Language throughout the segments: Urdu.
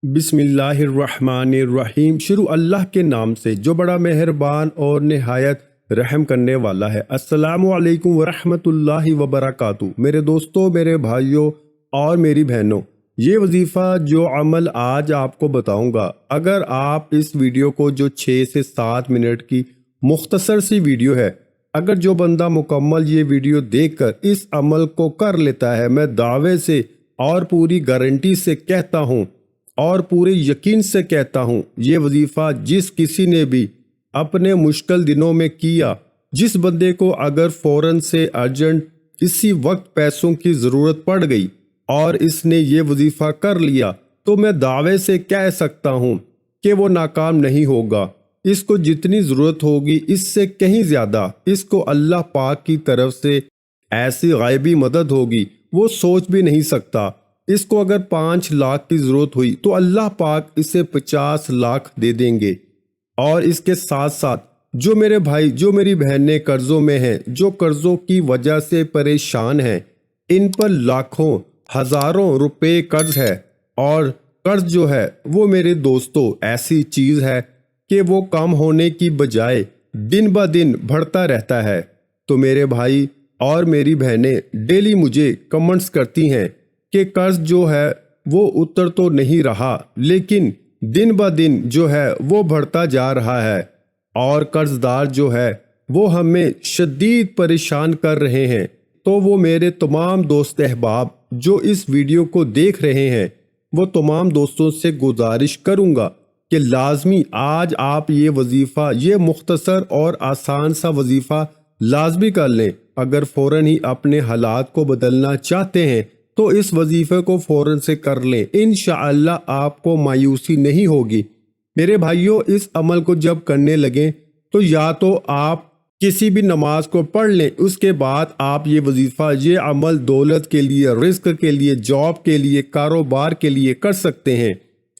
بسم اللہ الرحمن الرحیم۔ شروع اللہ کے نام سے جو بڑا مہربان اور نہایت رحم کرنے والا ہے۔ السلام علیکم ورحمۃ اللہ وبرکاتہ۔ میرے دوستوں، میرے بھائیوں اور میری بہنوں، یہ وظیفہ جو عمل آج آپ کو بتاؤں گا، اگر آپ اس ویڈیو کو جو 6 سے 7 منٹ کی مختصر سی ویڈیو ہے، اگر جو بندہ مکمل یہ ویڈیو دیکھ کر اس عمل کو کر لیتا ہے، میں دعوے سے اور پوری گارنٹی سے کہتا ہوں اور پورے یقین سے کہتا ہوں، یہ وظیفہ جس کسی نے بھی اپنے مشکل دنوں میں کیا، جس بندے کو اگر فوراً سے ارجنٹ اسی وقت پیسوں کی ضرورت پڑ گئی اور اس نے یہ وظیفہ کر لیا، تو میں دعوے سے کہہ سکتا ہوں کہ وہ ناکام نہیں ہوگا۔ اس کو جتنی ضرورت ہوگی اس سے کہیں زیادہ اس کو اللہ پاک کی طرف سے ایسی غیبی مدد ہوگی وہ سوچ بھی نہیں سکتا۔ اس کو اگر 5 لاکھ کی ضرورت ہوئی تو اللہ پاک اسے 50 لاکھ دے دیں گے۔ اور اس کے ساتھ ساتھ جو میرے بھائی، جو میری بہنیں قرضوں میں ہیں، جو قرضوں کی وجہ سے پریشان ہیں، ان پر لاکھوں ہزاروں روپے قرض ہے، اور قرض جو ہے وہ میرے دوستوں ایسی چیز ہے کہ وہ کم ہونے کی بجائے دن بہ دن بڑھتا رہتا ہے۔ تو میرے بھائی اور میری بہنیں ڈیلی مجھے کمنٹس کرتی ہیں کہ قرض جو ہے وہ اتر تو نہیں رہا، لیکن دن بہ دن جو ہے وہ بڑھتا جا رہا ہے، اور قرض دار جو ہے وہ ہمیں شدید پریشان کر رہے ہیں۔ تو وہ میرے تمام دوست احباب جو اس ویڈیو کو دیکھ رہے ہیں، وہ تمام دوستوں سے گزارش کروں گا کہ لازمی آج آپ یہ وظیفہ، یہ مختصر اور آسان سا وظیفہ لازمی کر لیں۔ اگر فوراً ہی اپنے حالات کو بدلنا چاہتے ہیں تو اس وظیفے کو فوراً سے کر لیں، انشاءاللہ آپ کو مایوسی نہیں ہوگی۔ میرے بھائیوں، اس عمل کو جب کرنے لگیں تو یا تو آپ کسی بھی نماز کو پڑھ لیں، اس کے بعد آپ یہ وظیفہ، یہ عمل دولت کے لیے، رزق کے لیے، جاب کے لیے، کاروبار کے لیے کر سکتے ہیں۔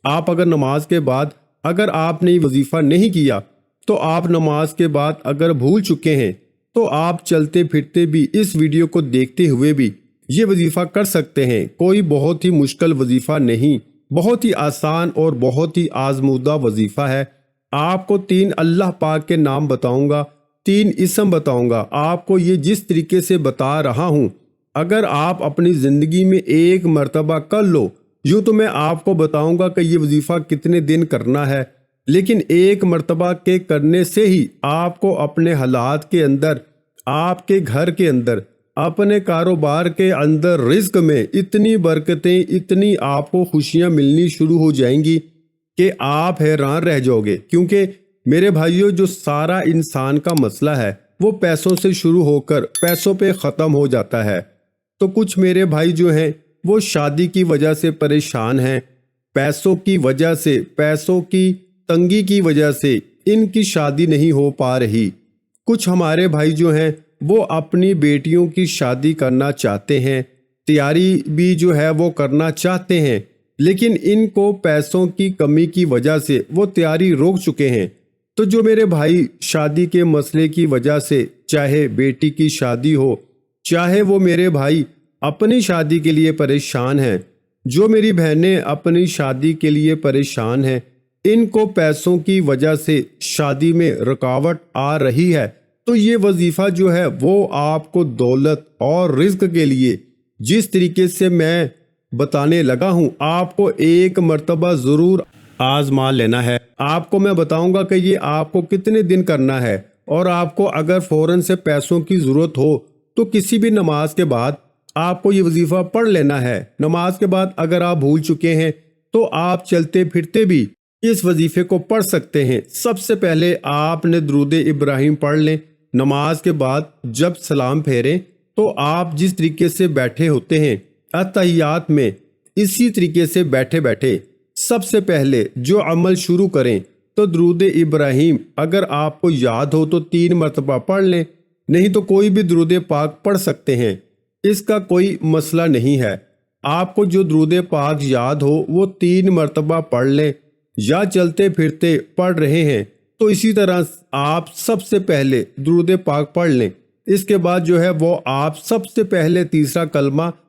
آپ اگر نماز کے بعد اگر آپ نے یہ وظیفہ نہیں کیا تو آپ نماز کے بعد اگر بھول چکے ہیں تو آپ چلتے پھرتے بھی اس ویڈیو کو دیکھتے ہوئے بھی یہ وظیفہ کر سکتے ہیں۔ کوئی بہت ہی مشکل وظیفہ نہیں، بہت ہی آسان اور بہت ہی آزمودہ وظیفہ ہے۔ آپ کو 3 اللہ پاک کے نام بتاؤں گا، 3 اسم بتاؤں گا۔ آپ کو یہ جس طریقے سے بتا رہا ہوں، اگر آپ اپنی زندگی میں ایک مرتبہ کر لو، یوں تو میں آپ کو بتاؤں گا کہ یہ وظیفہ کتنے دن کرنا ہے، لیکن ایک مرتبہ کے کرنے سے ہی آپ کو اپنے حالات کے اندر، آپ کے گھر کے اندر، اپنے کاروبار کے اندر، رزق میں اتنی برکتیں، اتنی آپ کو خوشیاں ملنی شروع ہو جائیں گی کہ آپ حیران رہ جاؤ گے۔ کیونکہ میرے بھائیوں، جو سارا انسان کا مسئلہ ہے وہ پیسوں سے شروع ہو کر پیسوں پہ ختم ہو جاتا ہے۔ تو کچھ میرے بھائی جو ہیں وہ شادی کی وجہ سے پریشان ہیں، پیسوں کی وجہ سے، پیسوں کی تنگی کی وجہ سے ان کی شادی نہیں ہو پا رہی۔ کچھ ہمارے بھائی جو ہیں وہ اپنی بیٹیوں کی شادی کرنا چاہتے ہیں، تیاری بھی جو ہے وہ کرنا چاہتے ہیں، لیکن ان کو پیسوں کی کمی کی وجہ سے وہ تیاری روک چکے ہیں۔ تو جو میرے بھائی شادی کے مسئلے کی وجہ سے، چاہے بیٹی کی شادی ہو، چاہے وہ میرے بھائی اپنی شادی کے لیے پریشان ہیں، جو میری بہنیں اپنی شادی کے لیے پریشان ہیں، ان کو پیسوں کی وجہ سے شادی میں رکاوٹ آ رہی ہے، تو یہ وظیفہ جو ہے وہ آپ کو دولت اور رزق کے لیے جس طریقے سے میں بتانے لگا ہوں، آپ کو ایک مرتبہ ضرور آزما لینا ہے۔ آپ کو میں بتاؤں گا کہ یہ آپ کو کتنے دن کرنا ہے، اور آپ کو اگر فوراً سے پیسوں کی ضرورت ہو تو کسی بھی نماز کے بعد آپ کو یہ وظیفہ پڑھ لینا ہے۔ نماز کے بعد اگر آپ بھول چکے ہیں تو آپ چلتے پھرتے بھی اس وظیفے کو پڑھ سکتے ہیں۔ سب سے پہلے آپ نے درود ابراہیم پڑھ لیں۔ نماز کے بعد جب سلام پھیریں تو آپ جس طریقے سے بیٹھے ہوتے ہیں اتحیات میں، اسی طریقے سے بیٹھے بیٹھے سب سے پہلے جو عمل شروع کریں تو درود ابراہیم اگر آپ کو یاد ہو تو 3 مرتبہ پڑھ لیں، نہیں تو کوئی بھی درود پاک پڑھ سکتے ہیں، اس کا کوئی مسئلہ نہیں ہے۔ آپ کو جو درود پاک یاد ہو وہ 3 مرتبہ پڑھ لیں، یا چلتے پھرتے پڑھ رہے ہیں تو اسی طرح آپ سب سے پہلے درود پاک پڑھ لیں۔ اس کے بعد جو ہے وہ آپ سب سے پہلے تیسرا کلمہ